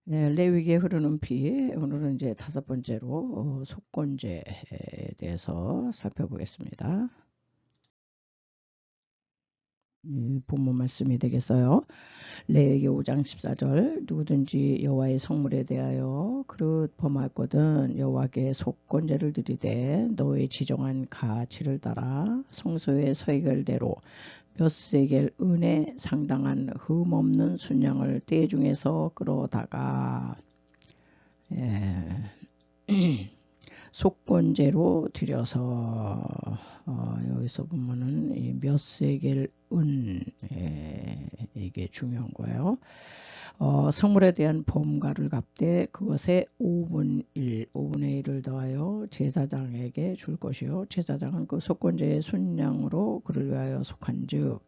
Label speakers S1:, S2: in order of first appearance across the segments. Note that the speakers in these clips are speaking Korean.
S1: 네, 레위기에 흐르는 피. 오늘은 이제 다섯 번째로 속건제에 대해서 살펴보겠습니다. 본문 말씀이 되겠어요. 레위기 5장 14절 누구든지 여호와의 성물에 대하여 그릇 범하거든 여호와께 속건제를 드리되 너의 지정한 가치를 따라 성소의 서기gel대로 몇 세겔 은에 상당한 흠없는 순양을 떼 중에서 끌어다가 속건제로 드려서 여기서 보면은 몇 세겔 은 이게 중요한 거예요. 성물에 대한 범가를 갚되 그것의 5분의 1을 더하여 제사장에게 줄 것이요 제사장은 그 속건제의 순양으로 그를 위하여 속한즉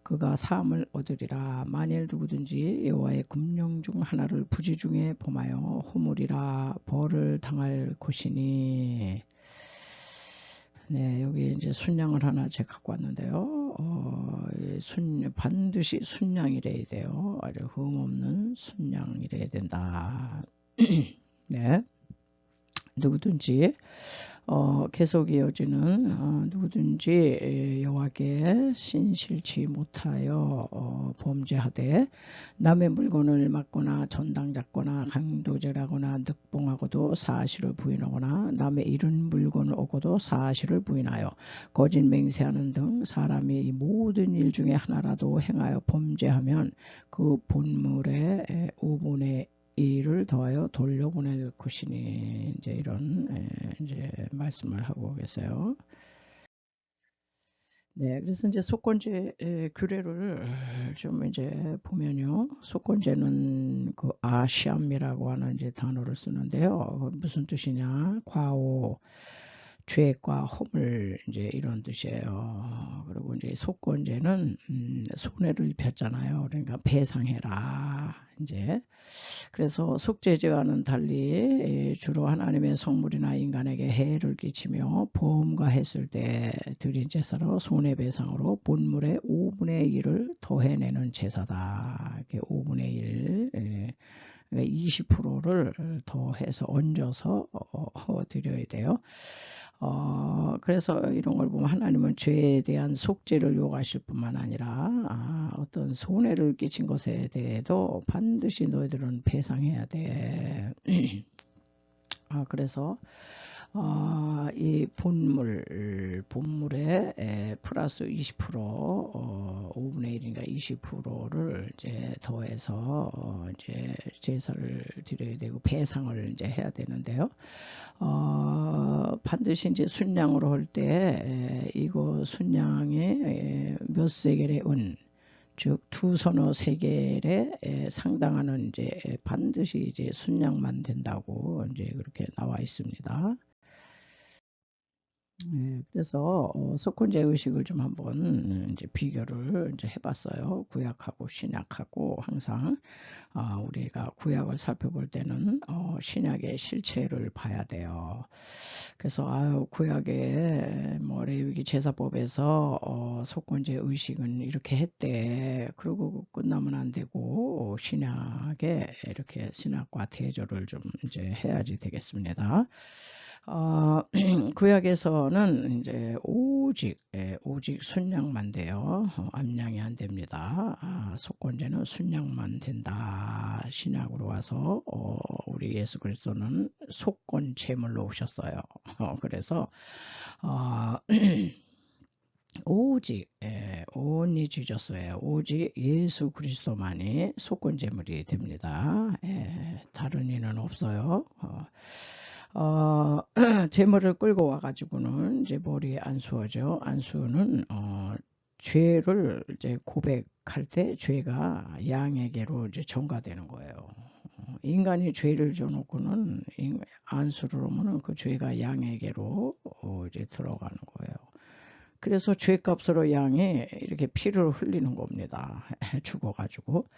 S1: 그가 사함을 얻으리라. 만일 누구든지 여호와의 금령 중 하나를 부지 중에 범하여 허물이라 벌을 당할 것이니. 네, 여기 이제 순양을 하나 제가 갖고 왔는데요. 반드시 순양이래야 돼요. 아주 흠없는 순양이래야 된다. 네, 누구든지 계속 이어지는 누구든지 여호와께 신실치 못하여 범죄하되 남의 물건을 막거나 전당 잡거나 강도질하거나 늑봉하고도 사실을 부인하거나 남의 잃은 물건을 얻고도 사실을 부인하여 거짓 맹세하는 등 사람이 이 모든 일 중에 하나라도 행하여 범죄하면 그 본물의 5분의 2를 더하여 돌려보낼 것이니 이제 이런 이제 말씀을 하고 계세요. 네, 그래서 이제 속건제 규례를 좀 이제 보면요, 속건제는 그 아시암이라고 하는 이제 단어를 쓰는데요. 무슨 뜻이냐? 과오, 죄과 허물 이제 이런 뜻이에요. 그리고 이제 속건제는 손해를 입혔잖아요. 그러니까 배상해라 이제. 그래서 속죄제와는 달리 주로 하나님의 성물이나 인간에게 해를 끼치며 보험가했을 때 드린 제사로 손해배상으로 본물의 5분의 1을 더해내는 제사다. 이렇게 5분의 1, 20%를 더해서 얹어서 드려야 돼요. 그래서 이런 걸 보면 하나님은 죄에 대한 속죄를 요구하실 뿐만 아니라 어떤 손해를 끼친 것에 대해도 반드시 너희들은 배상해야 돼. 그래서 이 본물에 플러스 20% 5분의 1인가 20%를 이제 더해서 이제 제사를 드려야 되고 배상을 이제 해야 되는데요. 반드시 이제 순양으로 할 때 이거 순양의 몇 세겔의 은, 즉 두 서너 세겔에 상당하는 이제 반드시 이제 순양만 된다고 이제 그렇게 나와 있습니다. 그래서 속건제 의식을 좀 한번 이제 비교를 이제 해봤어요. 구약하고 신약하고 항상 우리가 구약을 살펴볼 때는 신약의 실체를 봐야 돼요. 그래서 구약의 뭐 레위기 제사법에서 속건제 의식은 이렇게 했대. 그러고 끝나면 안 되고 신약에 이렇게 신약과 대조를 좀 이제 해야지 되겠습니다. 구약에서는 이제 오직 순양만 돼요. 암양이 안 됩니다. 속건제는 순양만 된다. 신약으로 와서 우리 예수 그리스도는 속건 제물로 오셨어요. 그래서 오직 only Jesus, 오직 예수 그리스도만이 속건 제물이 됩니다. 다른 이는 없어요. 제물을 끌고 와가지고는 이제 머리에 안수하죠. 안수는 죄를 이제 고백할 때 죄가 양에게로 이제 전가되는 거예요. 인간이 죄를 져놓고는 안수를 하면은 그 죄가 양에게로 이제 들어가는 거예요. 그래서 죄값으로 양이 이렇게 피를 흘리는 겁니다. 죽어가지고.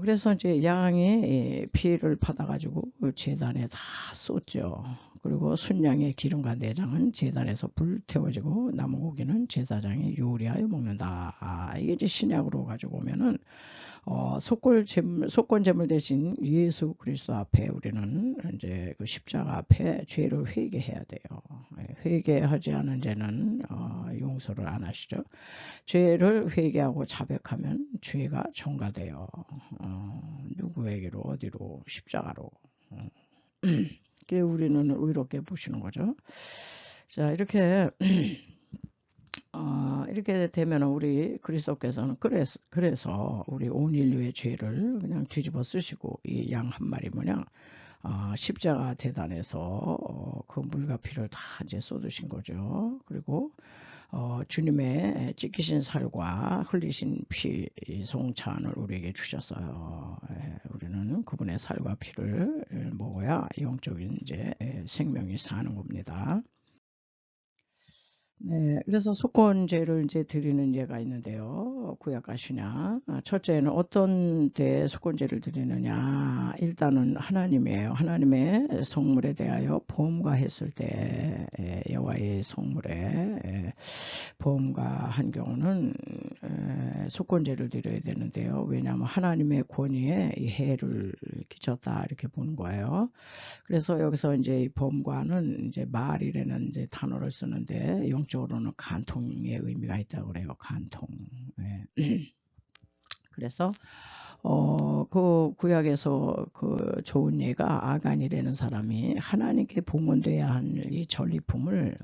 S1: 그래서 이제 양이 피를 받아가지고 제단에 다 쏟죠. 그리고 순양의 기름과 내장은 제단에서 불태워지고 남은 고기는 제사장이 요리하여 먹는다. 이게 이제 신약으로 가지고 오면은 속건제물 대신 예수 그리스도 앞에 우리는 이제 그 십자가 앞에 죄를 회개해야 돼요. 회개하지 않은 죄는 용서를 안 하시죠. 죄를 회개하고 자백하면 죄가 전가돼요. 누구에게로 어디로 십자가로. 그게 우리는 의롭게 보시는 거죠. 자, 이렇게 이렇게 되면 우리 그리스도께서는 그래서 우리 온 인류의 죄를 그냥 뒤집어 쓰시고 이 양 한 마리 모양 십자가 재단에서 그 물과 피를 다 이제 쏟으신 거죠. 그리고 주님의 찢기신 살과 흘리신 피 송찬을 우리에게 주셨어요. 우리는 그분의 살과 피를 먹어야 영적인 이제 생명이 사는 겁니다. 네, 그래서 속건제를 이제 드리는 예가 있는데요. 구약하시냐. 첫째는 어떤 때 속건제를 드리느냐. 일단은 하나님이에요. 하나님의 성물에 대하여 범과했을 때 여호와의 성물에 범과한 경우는 속건제를 드려야 되는데요. 왜냐하면 하나님의 권위에 이 해를 끼쳤다 이렇게 보는 거예요. 그래서 여기서 이제 이 범과는 이제 말이라는 이제 단어를 쓰는데 영적으로는 간통의 의미가 있다고 그래요. 간통. 그래서 그 구약에서 그 좋은 예가 아간이라는 사람이 하나님께 봉헌돼야 할 이 전리품을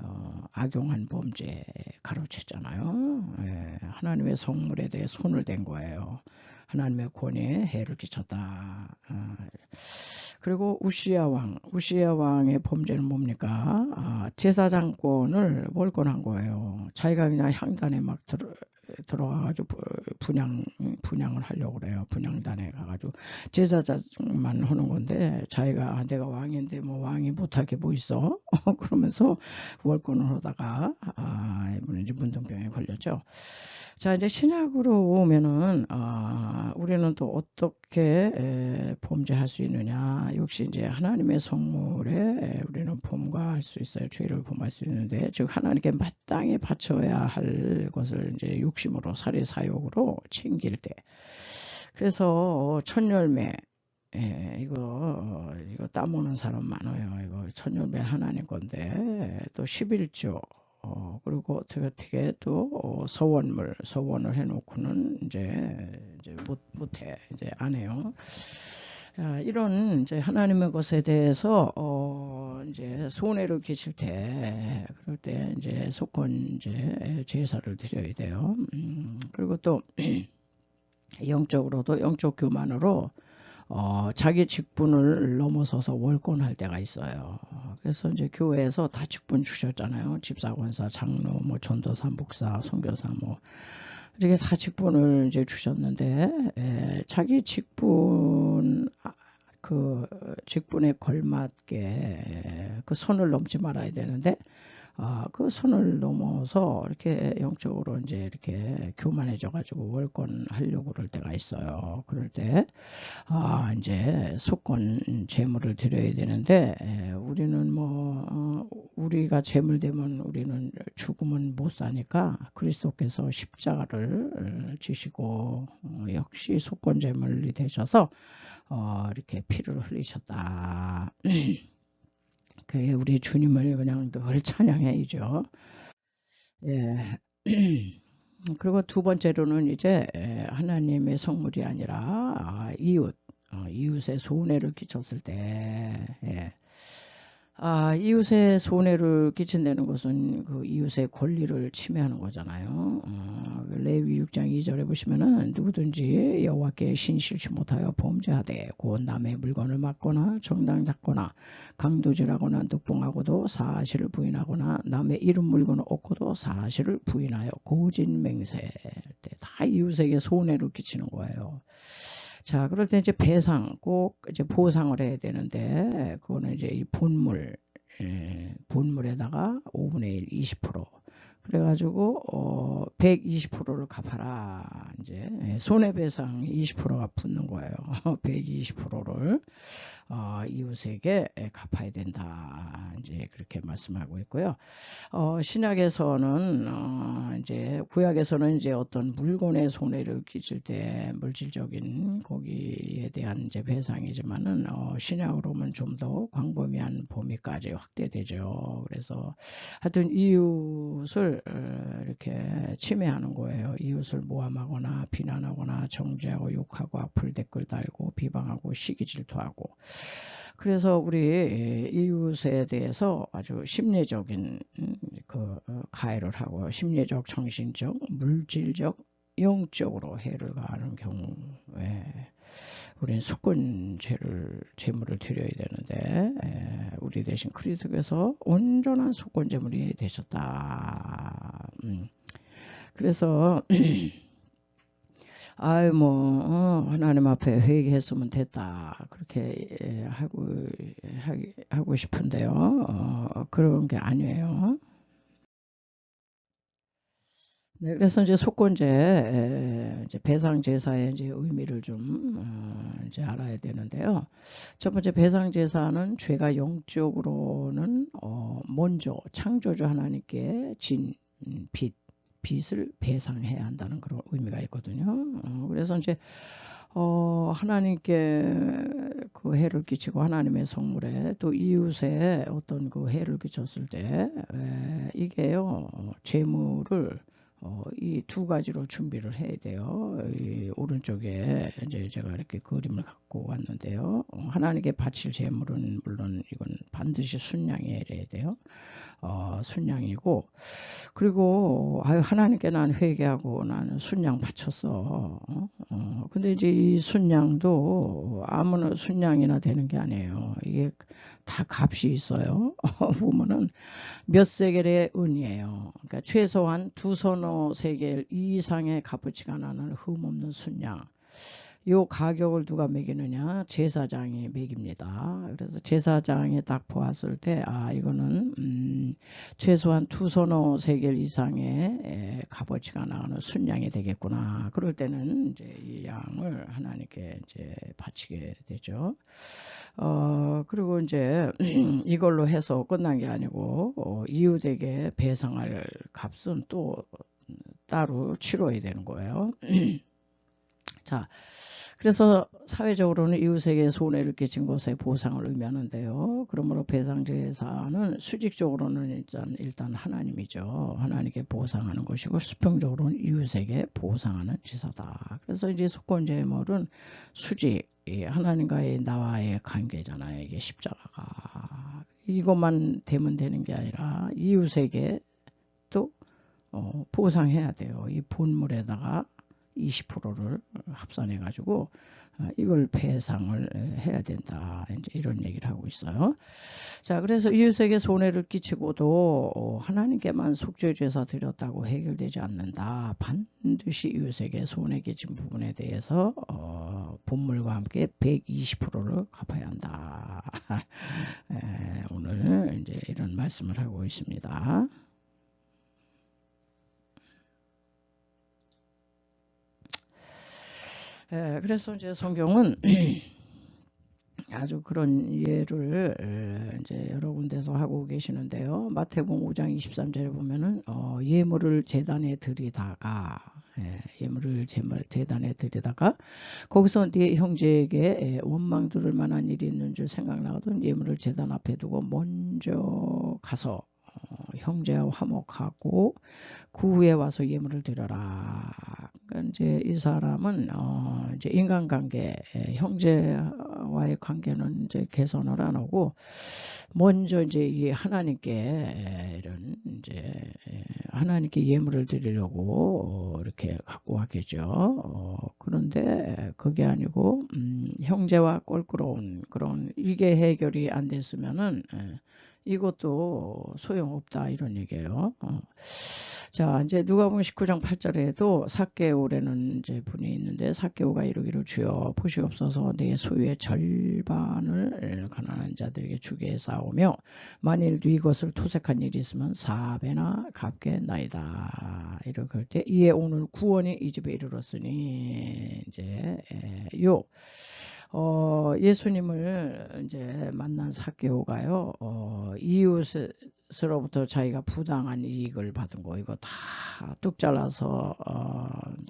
S1: 악용한 범죄 가로챘잖아요. 하나님의 성물에 대해 손을 댄 거예요. 하나님의 권위에 해를 끼쳤다. 그리고 우시야 왕의 범죄는 뭡니까? 제사장권을 월권한 거예요. 자기가 그냥 향단에 막 들어가가지고 분양을 하려고 그래요. 분양단에 가가지고 제사장만 하는 건데 자기가 내가 왕인데 뭐 왕이 못할 게 뭐 있어? 그러면서 월권을 하다가 이번에 이제 문둥병에 걸렸죠. 자, 이제 신약으로 오면은 우리는 또 어떻게 범죄할 수 있느냐? 역시 이제 하나님의 성물에 우리는 범과할 수 있어요. 죄를 범할 수 있는데, 즉 하나님께 마땅히 바쳐야 할 것을 이제 욕심으로 살이 사욕으로 챙길 때. 그래서 첫열매 이거 따먹는 사람 많아요. 이거 첫열매 하나님 건데 또 11조. 그리고 어떻게 또 서원을 해놓고는 이제 못해 이제 안 해요. 이런 이제 하나님의 것에 대해서 이제 손해를 끼칠 때 그럴 때 이제 속건 이제 제사를 드려야 돼요. 그리고 또 영적으로도 영적 교만으로 자기 직분을 넘어서서 월권할 때가 있어요. 그래서 이제 교회에서 다 직분 주셨잖아요. 집사, 권사, 장로, 뭐 전도사, 목사, 선교사, 뭐 이렇게 다 직분을 이제 주셨는데 자기 직분 그 직분에 걸맞게 그 선을 넘지 말아야 되는데 그 선을 넘어서 이렇게 영적으로 이제 이렇게 교만해져가지고 월권하려고 그럴 때가 있어요. 그럴 때 이제 속건 제물을 드려야 되는데 우리는 뭐 우리가 제물 되면 우리는 죽으면 못 사니까 그리스도께서 십자가를 지시고 역시 속건 제물이 되셔서 이렇게 피를 흘리셨다. 그게 우리 주님을 그냥 늘 찬양해야죠. 예. 그리고 두 번째로는 이제 하나님의 성물이 아니라 이웃의 손해를 끼쳤을 때 이웃의 손해를 끼친다는 것은 그 이웃의 권리를 침해하는 거잖아요. 레위 6장 2절에 보시면은 누구든지 여호와께 신실치 못하여 범죄하되 곧 남의 물건을 막거나 정당 잡거나 강도질하거나 늑봉하고도 사실을 부인하거나 남의 이름 물건을 얻고도 사실을 부인하여 고진 맹세할 때 다 이웃에게 손해를 끼치는 거예요. 자, 그럴 때 이제 배상, 꼭 이제 보상을 해야 되는데, 그거는 이제 이 본물에다가 5분의 1, 20%. 그래가지고, 120%를 갚아라. 이제, 손해배상 20%가 붙는 거예요. 120%를. 이웃에게 갚아야 된다. 이제 그렇게 말씀하고 있고요. 신약에서는 이제 구약에서는 이제 어떤 물건에 손해를 끼칠 때 물질적인 거기에 대한 이제 배상이지만은 신약으로 보면 좀 더 광범위한 범위까지 확대되죠. 그래서 하여튼 이웃을 이렇게 침해하는 거예요. 이웃을 모함하거나 비난하거나 정죄하고 욕하고 악플 댓글 달고 비방하고 시기 질투하고. 그래서 우리 이웃에 대해서 아주 심리적인 그 가해를 하고 심리적, 정신적, 물질적, 영적으로 해를 가하는 경우에 우리는 속건죄를 제물을 드려야 되는데 우리 대신 그리스도께서 온전한 속건제물이 되셨다. 그래서 아유 하나님 앞에 회개했으면 됐다 그렇게 하고 싶은데요. 그런 게 아니에요. 네, 그래서 이제 속건제 이제 배상 제사의 이제 의미를 좀 이제 알아야 되는데요. 첫 번째 배상 제사는 죄가 영적으로는 먼저 창조주 하나님께 진 빚을 배상해야 한다는 그런 의미가 있거든요. 그래서 이제 하나님께 그 해를 끼치고 하나님의 성물에 또 이웃에 어떤 그 해를 끼쳤을 때 이게요 재물을 이 두 가지로 준비를 해야 돼요. 이 오른쪽에 이제 제가 이렇게 그림을 갖고 왔는데요. 하나님께 바칠 재물은 물론 이건 반드시 순양이어야 돼요. 순양이고 그리고 하나님께 난 회개하고 나는 순양 바쳤어. 근데 이제 이 순양도 아무나 순양이나 되는 게 아니에요. 이게 다 값이 있어요. 보면은 몇 세겔의 은이에요. 그러니까 최소한 2서너 세겔 이상의 값어치가 나는 흠없는 순양. 요 가격을 누가 매기느냐? 제사장이 매깁니다. 그래서 제사장이 딱 보았을 때 이거는 최소한 2서너 세겔 이상의 값어치가 나가는 순양이 되겠구나. 그럴 때는 이제 이 양을 하나님께 이제 바치게 되죠. 그리고 이제 이걸로 해서 끝난 게 아니고 이웃에게 배상할 값은 또 따로 치러야 되는 거예요. 자, 그래서 사회적으로는 이웃에게 손해를 끼친 것에 보상을 의미하는데요. 그러므로 배상제사는 수직적으로는 일단 하나님이죠. 하나님께 보상하는 것이고 수평적으로는 이웃에게 보상하는 제사다. 그래서 이제 속건제물은 수직, 하나님과의 나와의 관계잖아요. 이게 십자가가. 이것만 되면 되는 게 아니라 이웃에게 또 보상해야 돼요. 이 분물에다가 20%를 합산해 가지고 이걸 배상을 해야 된다. 이제 이런 얘기를 하고 있어요. 자, 그래서 이웃에게 손해를 끼치고도 하나님께만 속죄 제사 드렸다고 해결되지 않는다. 반드시 이웃에게 손해 끼친 부분에 대해서 분물과 함께 120%를 갚아야 한다. 오늘 이제 이런 말씀을 하고 있습니다. 그래서 이제 성경은 아주 그런 예를 이제 여러 군데서 하고 계시는데요. 마태복음 5장 23절에 보면은 예물을 제단에 드리다가 예물을 제단에 드리다가 거기서 네 형제에게 원망 들을 만한 일이 있는 줄 생각나거든 예물을 제단 앞에 두고 먼저 가서 형제와 화목하고 그 후에 와서 예물을 드려라. 그러니까 이제 이 사람은 이제 인간관계, 형제와의 관계는 이제 개선을 안 하고 먼저 이제 이 하나님께 이런 이제 하나님께 예물을 드리려고 이렇게 갖고 왔겠죠. 그런데 그게 아니고 형제와 꼴끄러운 그런 이게 해결이 안 됐으면은 이것도 소용없다 이런 얘기예요. 자, 이제 누가복음 19장 8절에도 삭개오라는 이제 분이 있는데 삭개오가 이르기를 주여 보시옵소서 내 소유의 절반을 가난한 자들에게 주게 싸우며 만일 네 것을 토색한 일이 있으면 4배나 갚겠나이다. 이렇게 할 때 이에 오늘 구원이 이 집에 이르렀으니 이제 요 예수님을 이제 만난 삭개오가요, 이웃으로부터 자기가 부당한 이익을 받은 거 이거 다 뚝 잘라서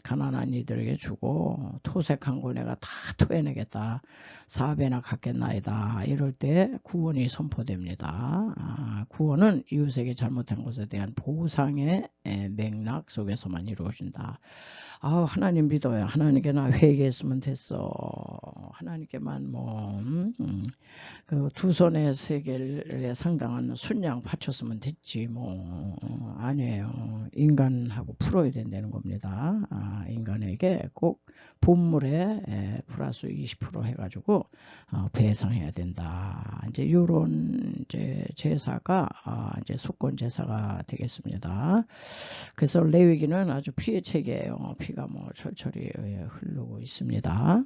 S1: 가난한 이들에게 주고 토색한 거 내가 다 토해내겠다. 4배나 갚겠나이다. 이럴 때 구원이 선포됩니다. 구원은 이웃에게 잘못한 것에 대한 보상의 맥락 속에서만 이루어진다. 하나님 믿어요. 하나님께 나 회개했으면 됐어. 하나님께만 그 두 손에 세 개에 상당한 순양 바쳤으면 됐지 아니에요. 인간하고 풀어야 된다는 겁니다. 인간에게 꼭 본물에 플러스 20% 해가지고 배상해야 된다. 이제 이런 이제 제사가 이제 속건 제사가 되겠습니다. 그래서 레위기는 아주 피의 책이에요. 피가 철철이 흐르고 있습니다.